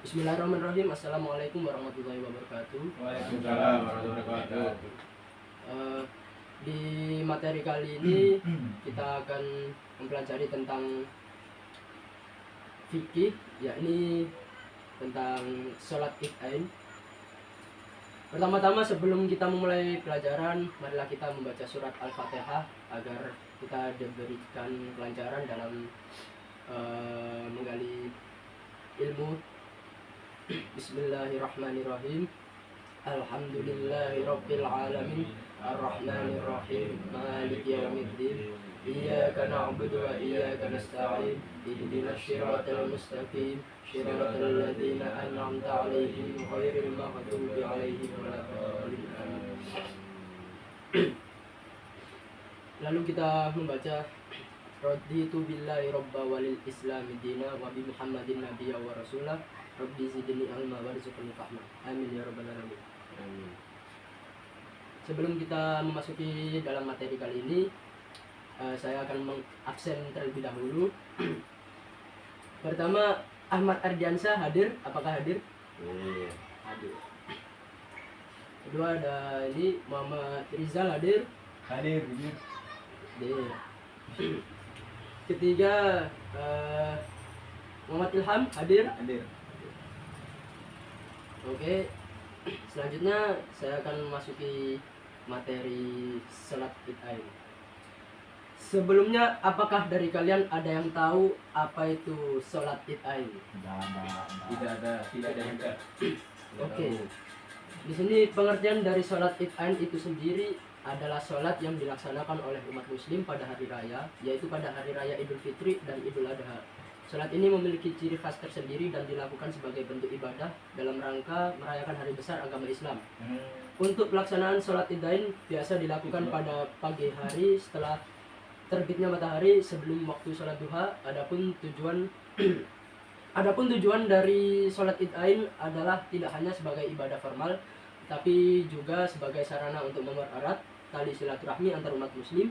Bismillahirrahmanirrahim. Assalamualaikum warahmatullahi wabarakatuh. Waalaikumsalam warahmatullahi wabarakatuh. Eh, di materi kali ini kita akan mempelajari tentang fikih, yakni tentang sholat Id-Ain. Pertama-tama sebelum kita memulai pelajaran, marilah kita membaca surat Al-Fatihah agar kita diberikan kelancaran dalam menggali ilmu. Bismillahirrahmanirrahim. Alhamdulillahirabbil alamin arrahmanir rahim maliki yaumiddin iyyaka na'budu wa iyyaka nasta'in ihdinas siratal mustaqim siratal ladzina an'amta 'alaihim ghairil maghdubi 'alaihim waladdallin. Lalu kita membaca raditu billahi robba walil islami dina wa bi muhammadin nabiyya wa rasulah rabbi zidni ilma warzuqni fahma amin ya rabbal alamin. Amin. Sebelum kita memasuki dalam materi kali ini, saya akan mengabsen terlebih dahulu. Pertama, Ahmad Ardiansyah hadir. Apakah hadir? Iya. Hadir. Kedua ada ini Muhammad Rizal hadir. Hadir. Hadir. Ketiga, Muhammad Ilham hadir. Hadir. Oke, selanjutnya saya akan memasuki materi salat Id-Ain. Sebelumnya, apakah dari kalian ada yang tahu apa itu salat Id-Ain? Tidak ada yang enggak. Oke. Di sini pengertian dari salat Id-Ain itu sendiri adalah salat yang dilaksanakan oleh umat muslim pada hari raya, yaitu pada hari raya Idul Fitri dan Idul Adha. Salat ini memiliki ciri khas tersendiri dan dilakukan sebagai bentuk ibadah dalam rangka merayakan hari besar agama Islam. Untuk pelaksanaan salat Id-Ain biasa dilakukan pada pagi hari setelah terbitnya matahari sebelum waktu salat duha. Adapun tujuan dari salat Id-Ain adalah tidak hanya sebagai ibadah formal, tapi juga sebagai sarana untuk mempererat tali silaturahmi antar umat muslim.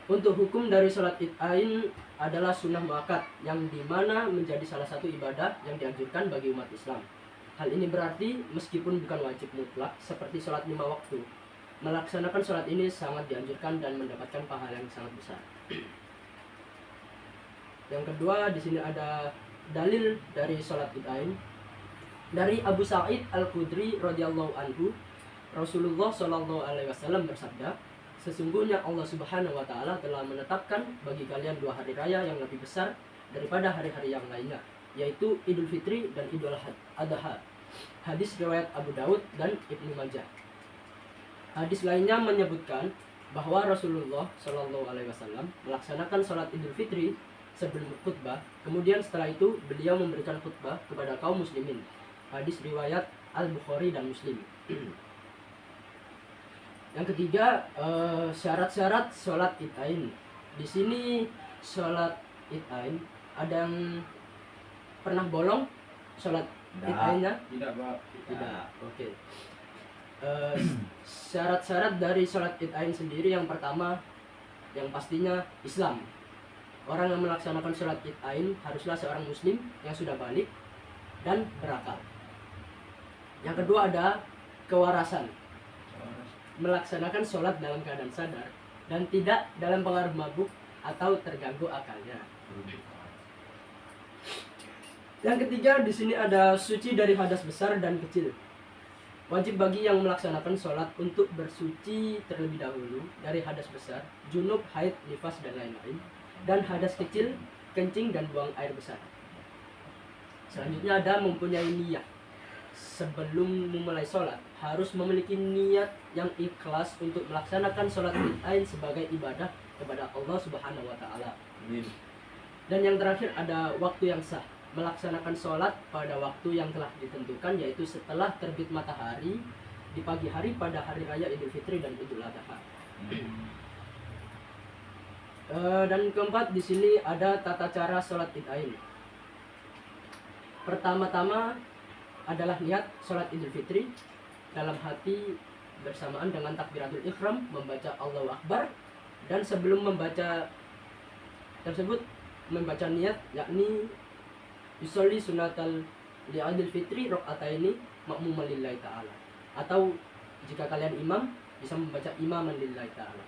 Untuk hukum dari salat Id-Ain adalah sunnah muakkad yang dimana menjadi salah satu ibadah yang dianjurkan bagi umat Islam. Hal ini berarti meskipun bukan wajib mutlak seperti salat 5 waktu, melaksanakan salat ini sangat dianjurkan dan mendapatkan pahala yang sangat besar. Yang kedua, di sini ada dalil dari salat Id-Ain. Dari Abu Sa'id Al-Khudri radhiyallahu anhu, Rasulullah shallallahu alaihi wasallam bersabda, sesungguhnya Allah Subhanahu wa taala telah menetapkan bagi kalian 2 hari raya yang lebih besar daripada hari-hari yang lainnya, yaitu Idul Fitri dan Idul Adha. Hadis riwayat Abu Daud dan Ibnu Majah. Hadis lainnya menyebutkan bahwa Rasulullah Shallallahu alaihi wasallam melaksanakan salat Idul Fitri sebelum khutbah, kemudian setelah itu beliau memberikan khutbah kepada kaum muslimin. Hadis riwayat Al-Bukhari dan Muslim. Yang ketiga, syarat-syarat sholat Id-Ain. Di sini sholat Id-Ain ada yang pernah bolong sholat Id-Ainnya? Tidak, Pak. Tidak. Oke. Syarat-syarat dari sholat Id-Ain sendiri, yang pertama, yang pastinya Islam. Orang yang melaksanakan sholat Id-Ain haruslah seorang muslim yang sudah balik dan berakal. Yang kedua ada kewarasan. Melaksanakan sholat dalam keadaan sadar dan tidak dalam pengaruh mabuk atau terganggu akalnya. Yang ketiga, di sini ada suci dari hadas besar dan kecil. Wajib bagi yang melaksanakan sholat untuk bersuci terlebih dahulu dari hadas besar, junub, haid, nifas, dan lain-lain, dan hadas kecil, kencing dan buang air besar. Selanjutnya ada mempunyai niat. Sebelum memulai sholat harus memiliki niat yang ikhlas untuk melaksanakan sholat Id-Ain sebagai ibadah kepada Allah Subhanahu wa taala. Dan yang terakhir ada waktu yang sah. Melaksanakan sholat pada waktu yang telah ditentukan, yaitu setelah terbit matahari di pagi hari pada hari raya Idul Fitri dan Idul Adha. Dan keempat, di sini ada tata cara sholat Id-Ain. Pertama-tama adalah niat sholat Idul Fitri dalam hati bersamaan dengan takbiratul ihram, membaca Allahu Akbar, dan sebelum membaca tersebut membaca niat, yakni yusolli sunatal li'idul fitri rakaataini makmuman lillahi ta'ala. Atau jika kalian imam bisa membaca imaman lillahi ta'ala.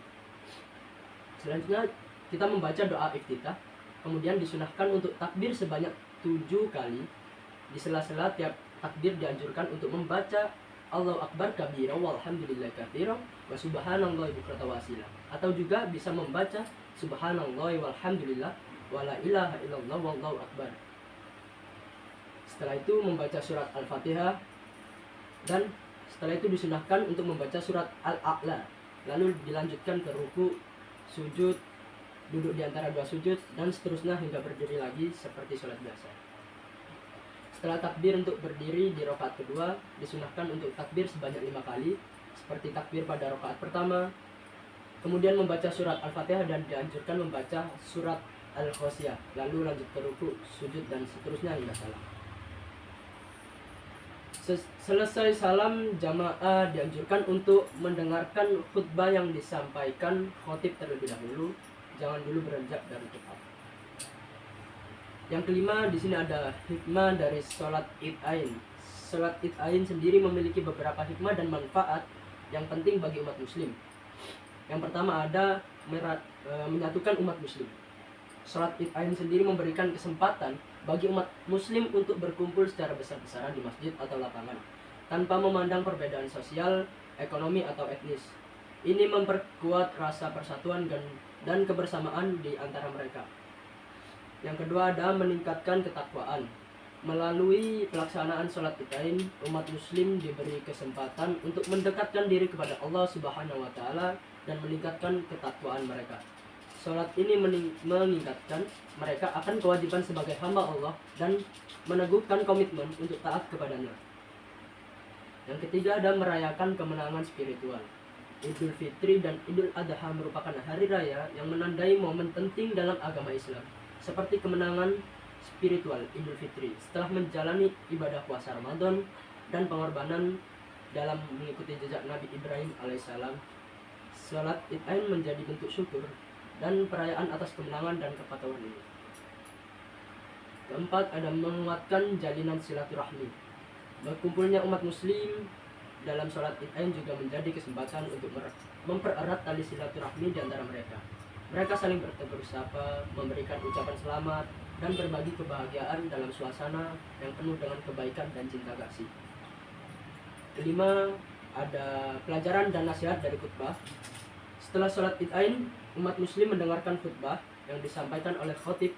Selanjutnya kita membaca doa iftitah. Kemudian disunahkan untuk takbir sebanyak 7 kali. Di sela-sela tiap takbir dianjurkan untuk membaca Allahu Akbar kabira walhamdulillahi katsira wa subhanallahi bukratan wa asila. Atau juga bisa membaca subhanallahi walhamdulillah wa la ilaha illallah wallahu akbar. Setelah itu membaca surat Al-Fatihah, dan setelah itu disunahkan untuk membaca surat Al-A'la. Lalu dilanjutkan ke ruku, sujud, duduk di antara 2 sujud, dan seterusnya hingga berdiri lagi seperti sholat biasa. Setelah takbir untuk berdiri di rakaat kedua, disunahkan untuk takbir sebanyak 5 kali, seperti takbir pada rakaat pertama. Kemudian membaca surat Al-Fatihah dan dianjurkan membaca surat Al-Ghasyiyah. Lalu lanjut ke ruku, sujud, dan seterusnya hingga salam. Selesai salam jamaah dianjurkan untuk mendengarkan khutbah yang disampaikan khatib terlebih dahulu. Jangan dulu beranjak dari tempat. Yang kelima, di sini ada hikmah dari sholat Id Ain. Sholat Id Ain sendiri memiliki beberapa hikmah dan manfaat yang penting bagi umat muslim. Yang pertama ada menyatukan umat muslim. Sholat Id Ain sendiri memberikan kesempatan bagi umat muslim untuk berkumpul secara besar-besaran di masjid atau lapangan tanpa memandang perbedaan sosial, ekonomi, atau etnis. Ini memperkuat rasa persatuan dan kebersamaan di antara mereka. Yang kedua ada meningkatkan ketakwaan. Melalui pelaksanaan sholat Id Ain, umat muslim diberi kesempatan untuk mendekatkan diri kepada Allah Subhanahu wa Ta'ala dan meningkatkan ketakwaan mereka. Sholat ini mengingatkan mereka akan kewajiban sebagai hamba Allah dan meneguhkan komitmen untuk taat kepadanya. Yang ketiga ada merayakan kemenangan spiritual. Idul Fitri dan Idul Adha merupakan hari raya yang menandai momen penting dalam agama Islam, seperti kemenangan spiritual Idul Fitri setelah menjalani ibadah puasa Ramadan dan pengorbanan dalam mengikuti jejak Nabi Ibrahim alaihissalam. Sholat Id Ain menjadi bentuk syukur dan perayaan atas kemenangan dan kepatuhan ini. Keempat ada menguatkan jalinan silaturahmi. Berkumpulnya umat muslim dalam sholat Id Ain juga menjadi kesempatan untuk mempererat tali silaturahmi di antara mereka. Mereka saling bertegur sapa, memberikan ucapan selamat, dan berbagi kebahagiaan dalam suasana yang penuh dengan kebaikan dan cinta kasih. Kelima, ada pelajaran dan nasihat dari khutbah. Setelah sholat Id Ain, umat muslim mendengarkan khutbah yang disampaikan oleh khatib.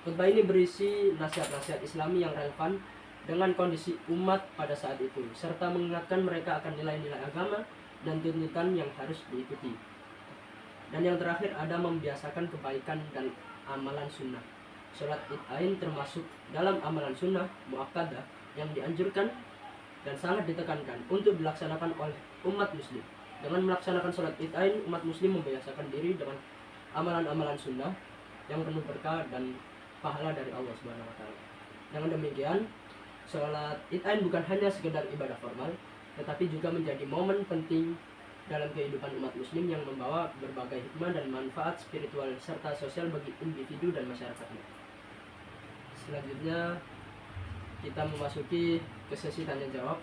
Khutbah ini berisi nasihat-nasihat Islami yang relevan dengan kondisi umat pada saat itu, serta mengingatkan mereka akan nilai-nilai agama dan tuntutan yang harus diikuti. Dan yang terakhir ada membiasakan kebaikan dan amalan sunnah. Sholat Id Ain termasuk dalam amalan sunnah muakkadah yang dianjurkan dan sangat ditekankan untuk dilaksanakan oleh umat muslim. Dengan melaksanakan sholat Id Ain, umat muslim membiasakan diri dengan amalan-amalan sunnah yang penuh berkah dan pahala dari Allah Subhanahu wa Ta'ala. Dengan demikian, sholat Id Ain bukan hanya sekedar ibadah formal, tetapi juga menjadi momen penting dalam kehidupan umat muslim yang membawa berbagai hikmah dan manfaat spiritual serta sosial bagi individu dan masyarakatnya. Selanjutnya kita memasuki ke sesi tanya jawab.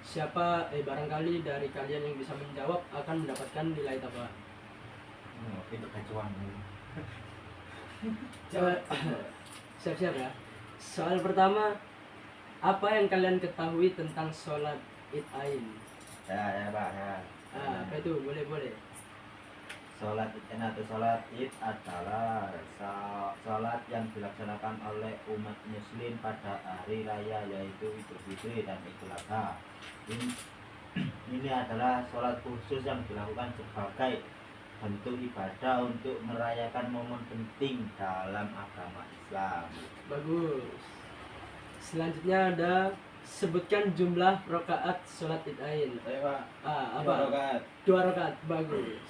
Barangkali dari kalian yang bisa menjawab akan mendapatkan nilai tambahan. Itu kecuan. Siap-siap ya. Soal pertama, apa yang kalian ketahui tentang sholat Id Ain? Ya Pak, ya. Apa itu? Boleh. Sholat Id atau sholat Id adalah sholat yang dilaksanakan oleh umat muslim pada hari raya, yaitu Idul Fitri dan Idul Adha. Ini adalah sholat khusus yang dilakukan sebagai bentuk ibadah untuk merayakan momen penting dalam agama Islam. Bagus. Selanjutnya ada sebutkan jumlah rakaat sholat Id Ain. Saya Pak. Apa? 2 rakaat. 2 rakaat. Bagus.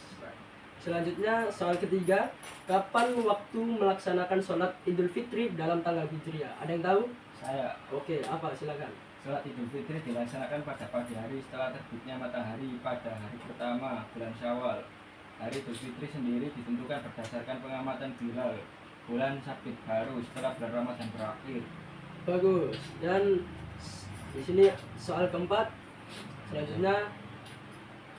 Selanjutnya soal ketiga, kapan waktu melaksanakan sholat Idul Fitri dalam tanggal Hijriah? Ada yang tahu? Saya. Oke, apa? Silakan. Sholat Idul Fitri dilaksanakan pada pagi hari setelah terbitnya matahari pada hari pertama bulan Syawal. Hari Idul Fitri sendiri ditentukan berdasarkan pengamatan hilal bulan Sabit baru setelah bulan Ramadan berakhir. Bagus. Dan di sini soal keempat selanjutnya,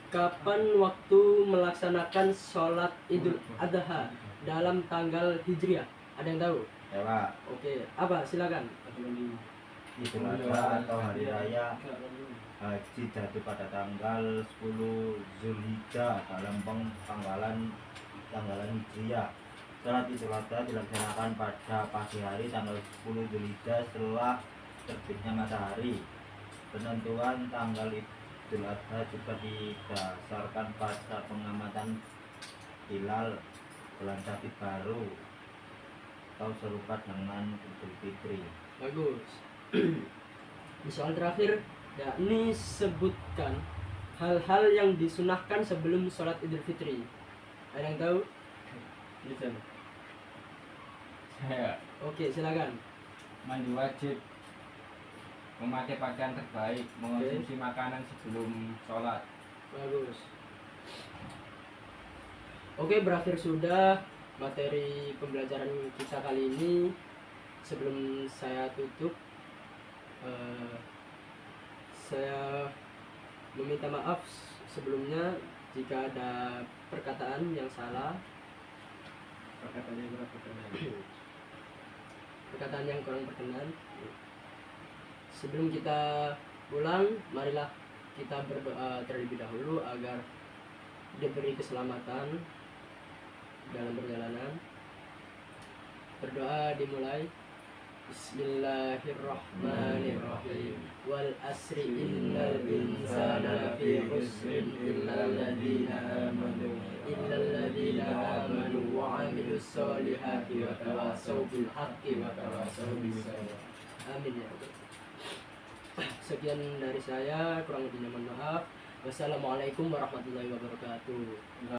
kapan waktu melaksanakan sholat Idul Adha dalam tanggal Hijriah? Ada yang tahu? Ya Pak, Oke, apa? Silakan. Idul Adha atau hari raya haji jatuh pada tanggal 10 Zulhijjah dalam tanggalan Hijriah. Salat Idul Adha dilaksanakan pada pagi hari tanggal 10 Zulhijjah setelah terbitnya matahari. Penentuan tanggal Idul Adha juga didasarkan pada pengamatan hilal bulan Sabit baru atau serupa dengan Idul Fitri. Bagus. Di soal terakhir, yakni sebutkan hal-hal yang disunahkan sebelum sholat Idul Fitri. Ada yang tahu? Saya Oke, silakan. mandi wajib, memakai pakaian terbaik, mengonsumsi makanan sebelum sholat. Bagus. Oke, berakhir sudah materi pembelajaran kita kali ini. Sebelum saya tutup, saya meminta maaf sebelumnya jika ada perkataan yang salah, perkataan yang kurang berkenan. Sebelum kita pulang, marilah kita berdoa terlebih dahulu agar diberi keselamatan dalam perjalanan. Berdoa dimulai. Bismillahirrahmanirrahim. Wal asri innal insana lafi khusrin illal ladzina amanu wa 'amilus solihati wa tawasaw bil haqqi wa tawasaw bis sabr. Amin ya rabbal. Sekian dari saya, kurang lebihnya mohon maaf. Wassalamualaikum warahmatullahi wabarakatuh.